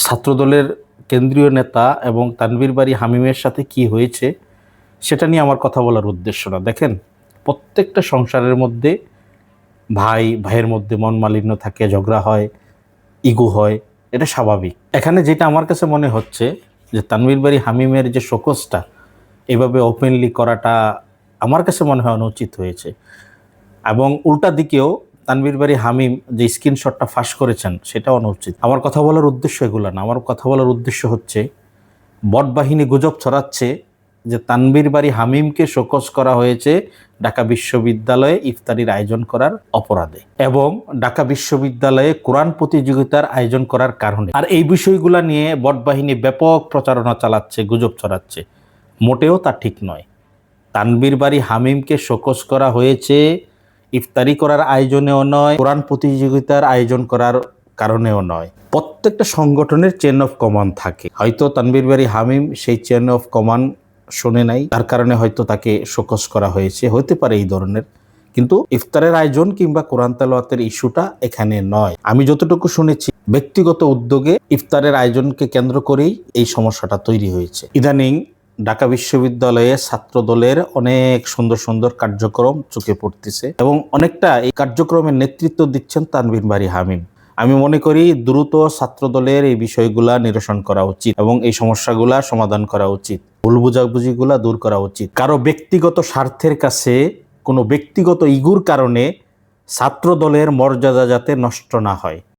ছাত্রদলের কেন্দ্রীয় নেতা এবং তানভীর বারী হামিমের সাথে কি হয়েছে সেটা নিয়ে আমার কথা বলার উদ্দেশ্য না। দেখেন, প্রত্যেকটা সংসারের মধ্যে ভাই ভাইয়ের মধ্যে মন মালিন্য থাকে, ঝগড়া হয়, ইগো হয়, এটা স্বাভাবিক। এখানে যেটা আমার কাছে মনে হচ্ছে যে তানভীর বারী হামিমের যে শোকজটা এভাবে ওপেনলি করাটা আমার কাছে মনে হয় অনুচিত হয়েছে। এবং উল্টা দিকেও তানভীর বারী হামিম যে স্ক্রিনশটটা ফাঁস করেছেন সেটা অনুচিত। আমার কথা বলার উদ্দেশ্য এগুলো না। আমার কথা বলার উদ্দেশ্য হচ্ছে, বট বাহিনী গুজব ছড়াচ্ছে যে তানভীর বারী হামিমকে শোকজ করা হয়েছে ঢাকা বিশ্ববিদ্যালয়ে ইফতারির আয়োজন করার অপরাধে এবং ঢাকা বিশ্ববিদ্যালয়ে কোরআন প্রতিযোগিতার আয়োজন করার কারণে। আর এই বিষয়গুলো নিয়ে বট বাহিনী ব্যাপক প্রচারণা চালাচ্ছে, গুজব ছড়াচ্ছে। মোটেও তা ঠিক নয়। তানভীর বারী হামিমকে শোকজ করা হয়েছে ইফতারি করার আয়োজনেও নয়, কোরআন প্রতিযোগিতার আয়োজন করার কারণেও নয়। প্রত্যেকটা সংগঠনের চেন অফ কমান্ড থাকে। হয়তো তানভীর বারী হামিম সেই চেন অফ কমান্ড শোনে নাই, তার কারণে হয়তো তাকে শোকজ করা হয়েছে, হতে পারে এই ধরনের। কিন্তু ইফতারের আয়োজন কিংবা কোরআন তেলাওয়াতের ইস্যুটা এখানে নয়। আমি যতটুকু শুনেছি, ব্যক্তিগত উদ্যোগে ইফতারের আয়োজনকে কেন্দ্র করেই এই সমস্যাটা তৈরি হয়েছে। ইদানিং ঢাকা বিশ্ববিদ্যালয়ে ছাত্র দলের অনেক সুন্দর সুন্দর কার্যক্রম চোখে পড়তেছে এবং অনেকটা এই কার্যক্রমের নেতৃত্ব দিচ্ছেন তানভীর বারী হামিম। আমি মনে করি দ্রুত ছাত্র দলের এই বিষয়গুলা নিরসন করা উচিত এবং এই সমস্যাগুলা সমাধান করা উচিত, ভুল বুঝাবুঝিগুলা দূর করা উচিত। কারো ব্যক্তিগত স্বার্থের কাছে, কোনো ব্যক্তিগত ইগুর কারণে ছাত্র দলের মর্যাদা যাতে নষ্ট না হয়।